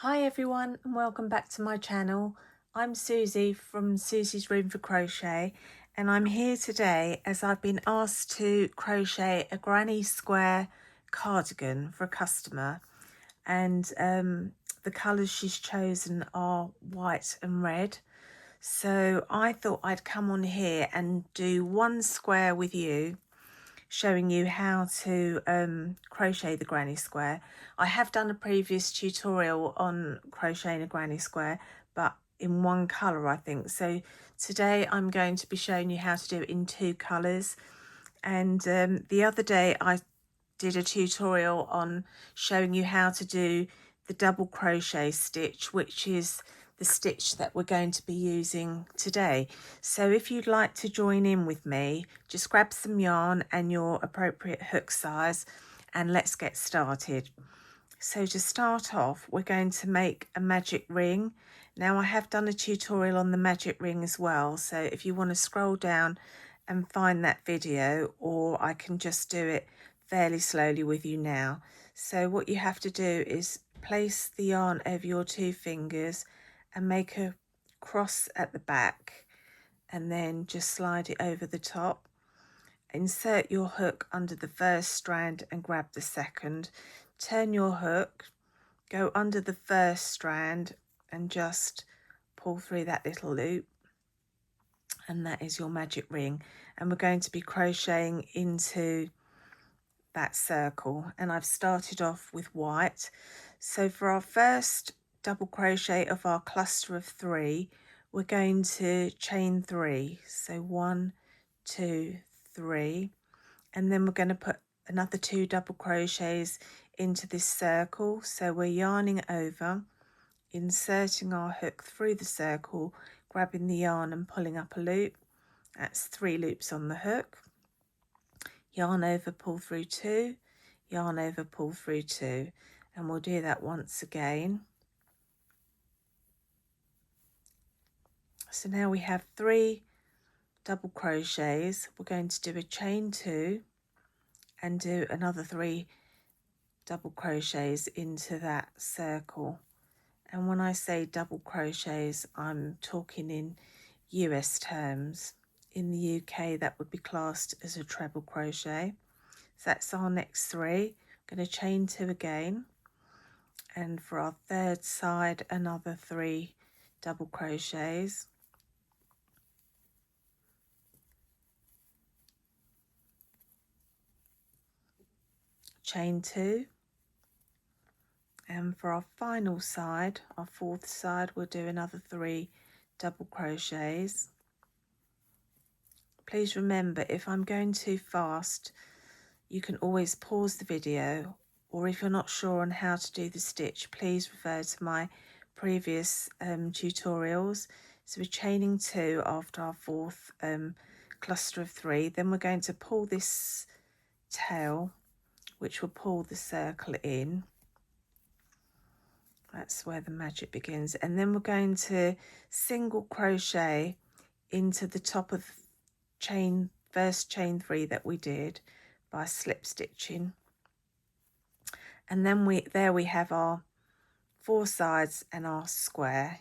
Hi everyone and welcome back to my channel. I'm Susie from Susie's Room for Crochet, and I'm here today as I've been asked to crochet a granny square cardigan for a customer, and the colours she's chosen are white and red. So I thought I'd come on here and do one square with you, showing you how to crochet the granny square. I have done a previous tutorial on crocheting a granny square, but in one colour I think. So today I'm going to be showing you how to do it in two colours. And the other day I did a tutorial on showing you how to do the double crochet stitch, which is the stitch that we're going to be using today. So if you'd like to join in with me, just grab some yarn and your appropriate hook size and let's get started. So to start off, we're going to make a magic ring. Now I have done a tutorial on the magic ring as well, so if you want to scroll down and find that video, or I can just do it fairly slowly with you now. So what you have to do is place the yarn over your two fingers and make a cross at the back, and then just slide it over the top. Insert your hook under the first strand and grab the second. Turn your hook, go under the first strand and just pull through that little loop, and that is your magic ring. And we're going to be crocheting into that circle, and I've started off with white. So for our first double crochet of our cluster of 3, we're going to chain 3. So 1, 2, 3, and then we're going to put another 2 double crochets into this circle. So we're yarning over, inserting our hook through the circle, grabbing the yarn and pulling up a loop. That's 3 loops on the hook. Yarn over, pull through 2, yarn over, pull through 2, and we'll do that once again. So now we have 3 double crochets. We're going to do a chain 2 and do another 3 double crochets into that circle. And when I say double crochets, I'm talking in US terms. In the UK, that would be classed as a treble crochet. So that's our next 3. I'm going to chain 2 again, and for our third side, another 3 double crochets. Chain 2, and for our final side, our fourth side, we'll do another 3 double crochets. Please remember, if I'm going too fast, you can always pause the video, or if you're not sure on how to do the stitch, please refer to my previous tutorials. So we're chaining 2 after our fourth cluster of 3. Then we're going to pull this tail, which will pull the circle in. That's where the magic begins. And then we're going to single crochet into the top of first chain 3 that we did by slip stitching. And then there we have our 4 sides and our square,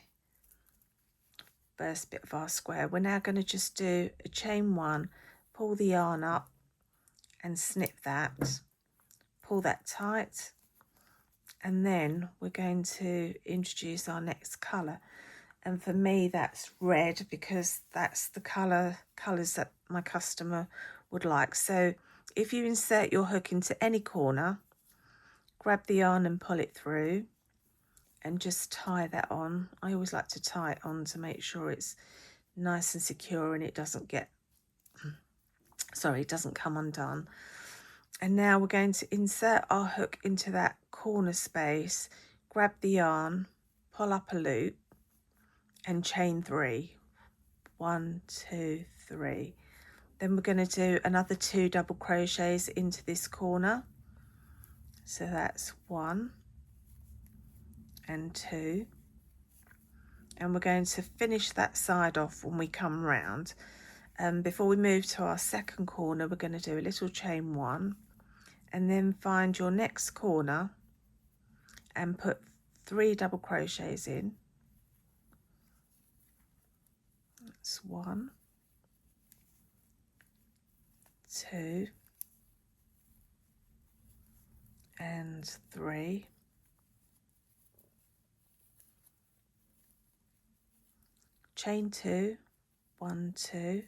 first bit of our square. We're now going to just do a chain 1, pull the yarn up and snip that, pull that tight, and then we're going to introduce our next colour. And for me that's red, because that's the colours that my customer would like. So if you insert your hook into any corner, grab the yarn and pull it through and just tie that on. I always like to tie it on to make sure it's nice and secure and it doesn't get, it doesn't come undone. And now we're going to insert our hook into that corner space, grab the yarn, pull up a loop and chain 3. 1, 2, 3. Then we're going to do another 2 double crochets into this corner. So that's 1 and 2. And we're going to finish that side off when we come round. Before we move to our second corner, we're going to do a little chain 1, and then find your next corner and put 3 double crochets in. That's 1, 2 and 3. Chain 2, 1, 2,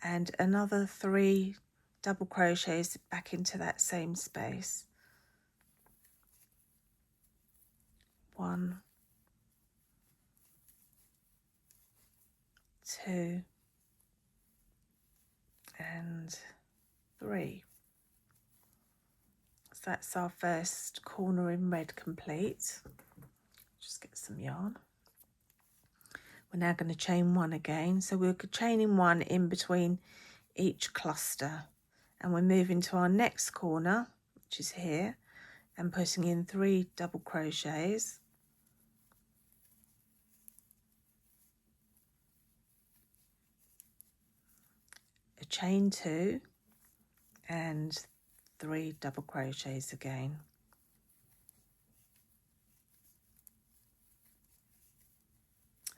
and another 3 double crochets back into that same space. 1, 2 and 3. So that's our first corner in red complete. Just get some yarn. We're now going to chain 1 again. So we're chaining 1 in between each cluster, and we're moving to our next corner, which is here, and putting in 3 double crochets. A chain 2 and 3 double crochets again.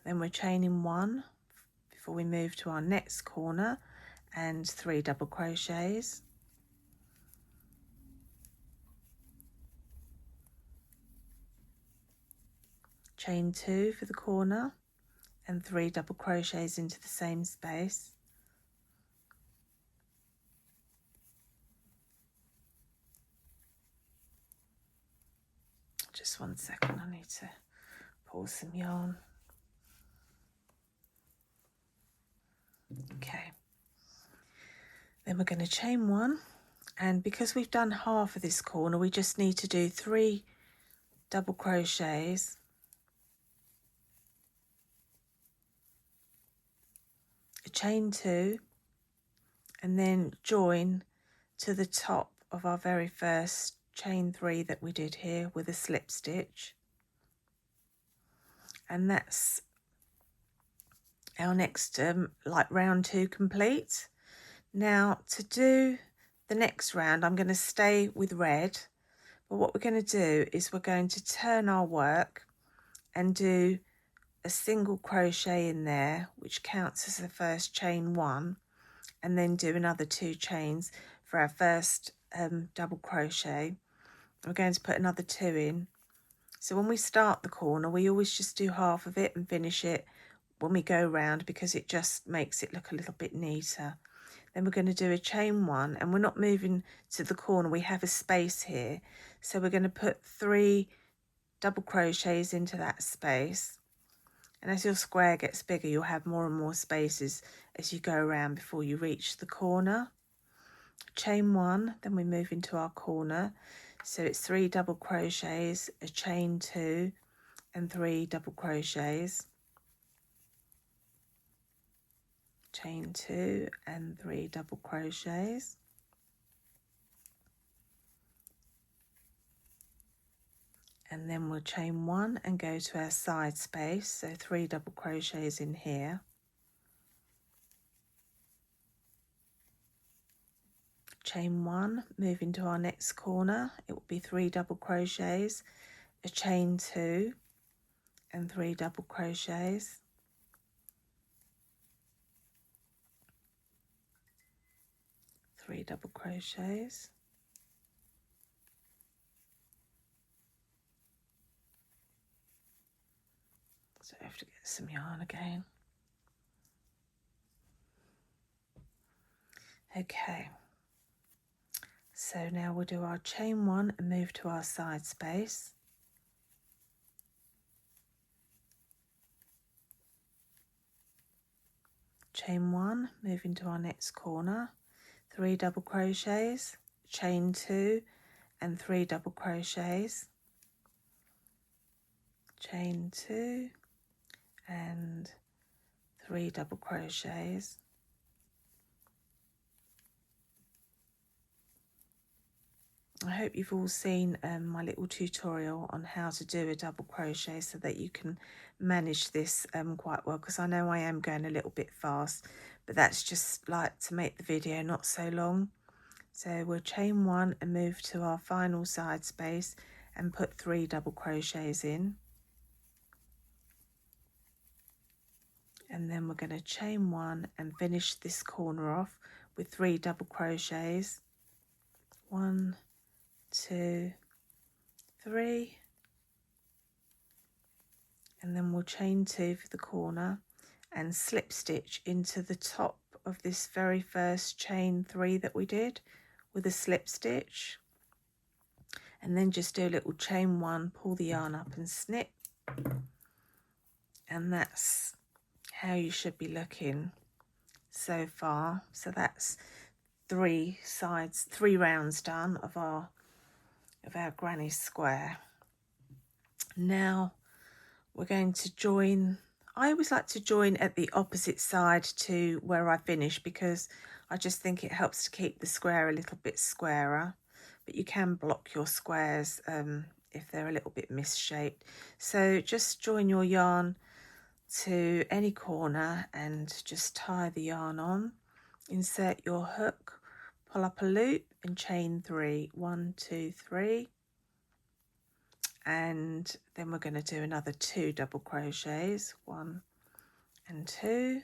Then we're chaining 1 before we move to our next corner and 3 double crochets. Chain 2 for the corner and 3 double crochets into the same space. Just 1 second, I need to pull some yarn. Okay, then we're going to chain 1, and because we've done half of this corner, we just need to do 3 double crochets, a chain 2, and then join to the top of our very first chain 3 that we did here with a slip stitch. And that's our next like round 2 complete. Now to do the next round, I'm going to stay with red, but what we're going to do is we're going to turn our work and do a single crochet in there, which counts as the first chain 1, and then do another 2 chains for our first double crochet. We're going to put another 2 in. So when we start the corner, we always just do half of it and finish it when we go round, because it just makes it look a little bit neater. Then we're going to do a chain 1, and we're not moving to the corner, we have a space here, so we're going to put 3 double crochets into that space. And as your square gets bigger, you'll have more and more spaces as you go around before you reach the corner. Chain 1, then we move into our corner, so it's 3 double crochets, a chain 2 and 3 double crochets, chain 2 and 3 double crochets, and then we'll chain 1 and go to our side space, so 3 double crochets in here, chain 1, move into our next corner, it will be 3 double crochets, a chain 2 and 3 double crochets, three double crochets, so I have to get some yarn again. Okay, so now we'll do our chain 1 and move to our side space, chain 1, move into our next corner, 3 double crochets, chain 2 and 3 double crochets, chain 2 and 3 double crochets, I hope you've all seen my little tutorial on how to do a double crochet so that you can manage this quite well, because I know I am going a little bit fast, but that's just like to make the video not so long. So we'll chain 1 and move to our final side space and put 3 double crochets in. and then we're going to chain 1 and finish this corner off with 3 double crochets. 1, 2, 3, and then we'll chain 2 for the corner and slip stitch into the top of this very first chain 3 that we did with a slip stitch, and then just do a little chain 1, pull the yarn up and snip, and that's how you should be looking so far. So that's 3 rounds done of our granny square. Now we're going to join. I always like to join at the opposite side to where I finish, because I just think it helps to keep the square a little bit squarer, but you can block your squares if they're a little bit misshaped. So just join your yarn to any corner and just tie the yarn on, insert your hook, pull up a loop and chain 3, 1, 2, 3, and then we're going to do another 2 double crochets, 1 and 2,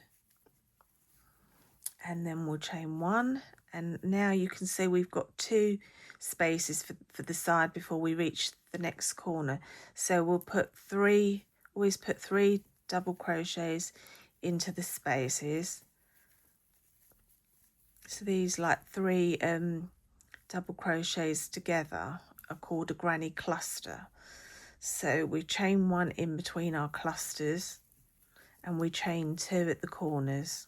and then we'll chain 1, and now you can see we've got 2 spaces for the side before we reach the next corner. So we'll put 3, always put 3 double crochets into the spaces. So these like 3 double crochets together are called a granny cluster. So we chain 1 in between our clusters and we chain 2 at the corners.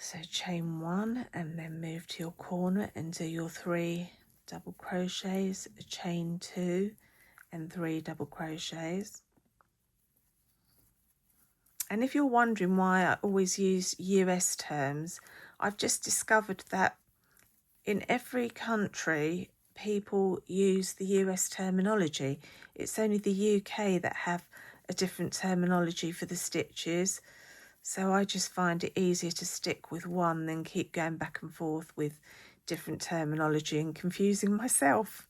So chain 1 and then move to your corner and do your 3 double crochets, chain 2 and 3 double crochets. And if you're wondering why I always use US terms, I've just discovered that in every country people use the US terminology. It's only the UK that have a different terminology for the stitches. So I just find it easier to stick with one than keep going back and forth with different terminology and confusing myself.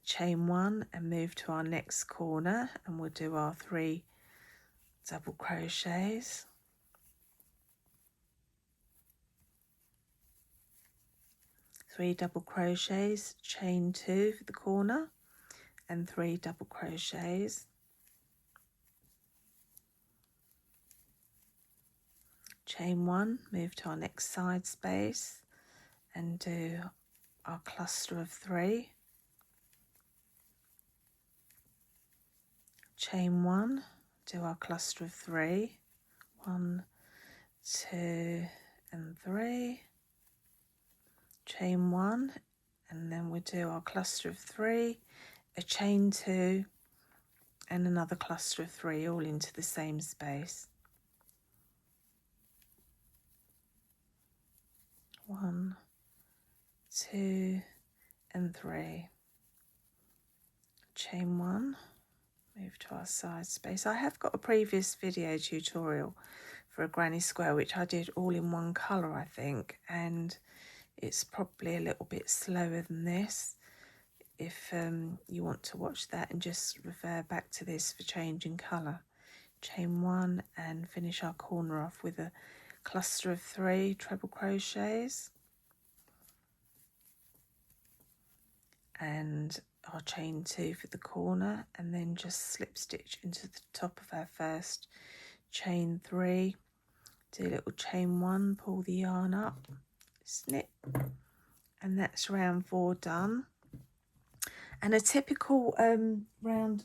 Chain 1 and move to our next corner, and we'll do our 3 double crochets. Three double crochets, chain 2 for the corner and 3 double crochets. Chain 1, move to our next side space and do our cluster of 3. Chain 1, do our cluster of 3. 1, 2 and 3. Chain 1 and then we'll do our cluster of 3, a chain 2 and another cluster of 3 all into the same space. 1, 2 and 3. Chain 1, move to our side space. I have got a previous video tutorial for a granny square which I did all in one colour, I think, and it's probably a little bit slower than this. If you want to watch that and just refer back to this for changing colour. Chain 1 and finish our corner off with a cluster of 3 treble crochets and our chain 2 for the corner, and then just slip stitch into the top of our first chain 3, do a little chain 1, pull the yarn up, snip, and that's round 4 done. And a typical round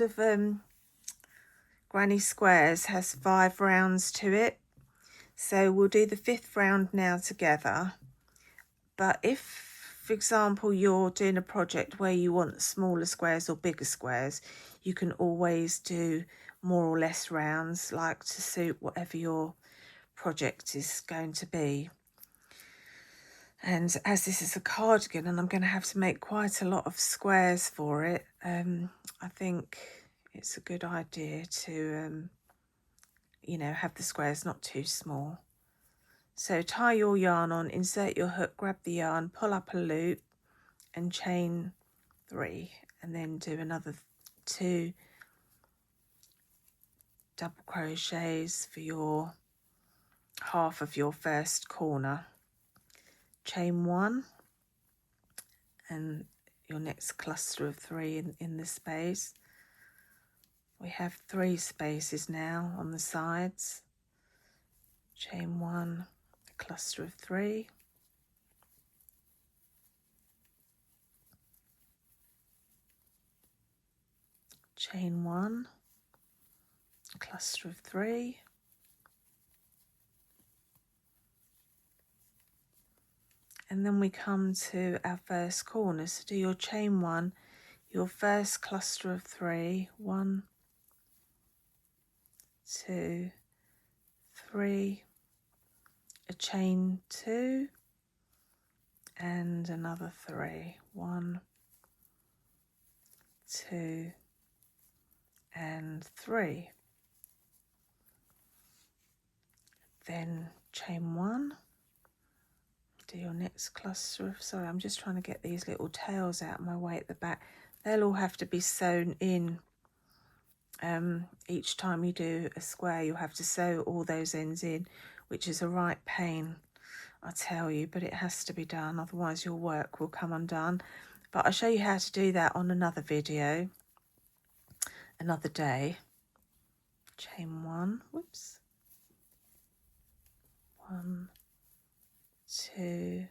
of granny squares has 5 rounds to it, so we'll do the 5th round now together. But if, for example, you're doing a project where you want smaller squares or bigger squares, you can always do more or less rounds, like to suit whatever your project is going to be. And as this is a cardigan and I'm going to have to make quite a lot of squares for it, I think it's a good idea to, have the squares not too small. So tie your yarn on, insert your hook, grab the yarn, pull up a loop and chain 3, and then do another 2 double crochets for your half of your first corner. Chain 1 and your next cluster of 3 in the space. We have 3 spaces now on the sides. Chain 1, a cluster of 3. Chain 1, a cluster of 3. And then we come to our first corner. So do your chain 1, your first cluster of 3, 1, 2, 3, a chain 2, and another 3, 1, 2, and 3. Then chain 1, do your next cluster of, sorry, I'm just trying to get these little tails out of my way at the back. They'll all have to be sewn in. Each time you do a square, you'll have to sew all those ends in, which is a right pain, I tell you, but it has to be done, otherwise your work will come undone. But I'll show you how to do that on another video, another day. Chain 1, whoops, 1, 2,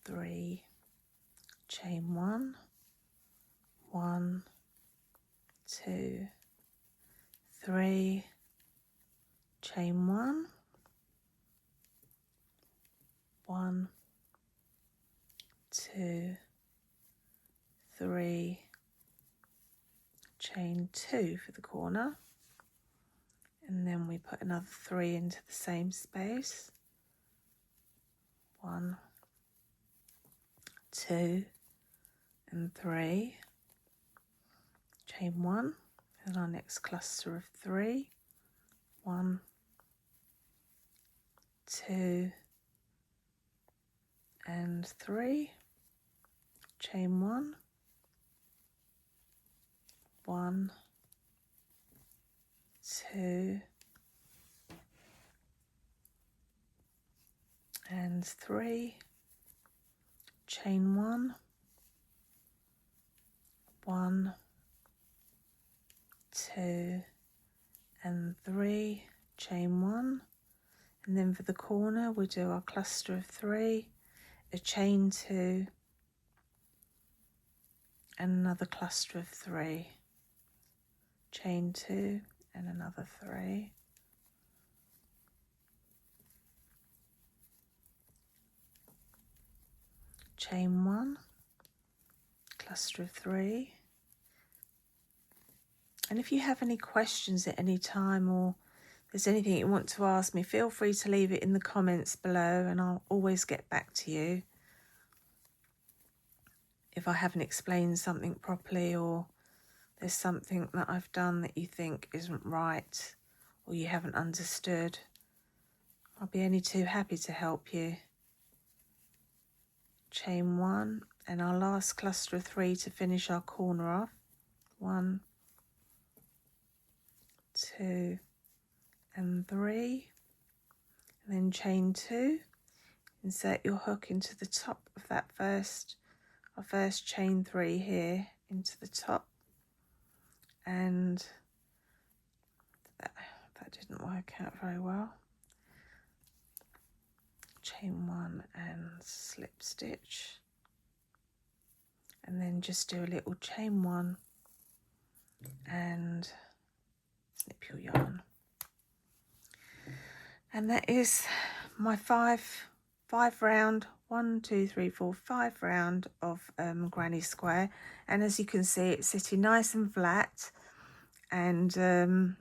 3, chain 1, 1, 2, 3, chain 1, 1, 2, 3, chain 2 for the corner, and then we put another 3 into the same space. 1, 2, and 3, chain 1, and our next cluster of 3, 1, 2, and 3, chain 1, 1, 2, and 3, chain 1, 1, 2, and 3, chain 1, and then for the corner we do our cluster of 3, a chain 2, and another cluster of 3, chain 2, and another 3, chain 1, cluster of 3. And if you have any questions at any time, or there's anything you want to ask me, feel free to leave it in the comments below and I'll always get back to you if I haven't explained something properly, or there's something that I've done that you think isn't right or you haven't understood. I'll be only too happy to help you. Chain 1 and our last cluster of 3 to finish our corner off. 1, 2, and 3, and then chain 2, insert your hook into the top of that our first chain 3 here into the top, and that didn't work out very well. Chain 1 and slip stitch, and then just do a little chain 1 and snip your yarn. And that is my five round, 1, 2, 3, 4, 5 round of granny square. And as you can see, it's sitting nice and flat, and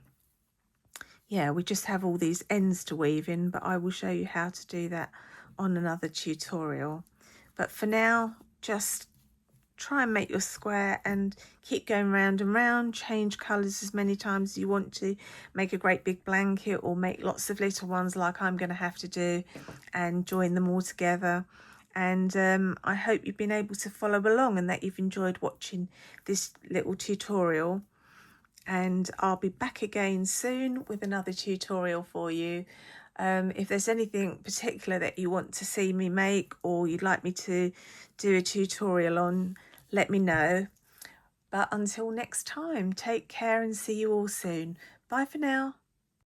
yeah, we just have all these ends to weave in, but I will show you how to do that on another tutorial. But for now, just try and make your square and keep going round and round. Change colours as many times as you want to. Make a great big blanket or make lots of little ones like I'm going to have to do, and join them all together. and I hope you've been able to follow along and that you've enjoyed watching this little tutorial. And I'll be back again soon with another tutorial for you. If there's anything particular that you want to see me make or you'd like me to do a tutorial on, let me know. But until next time, take care and see you all soon. Bye for now.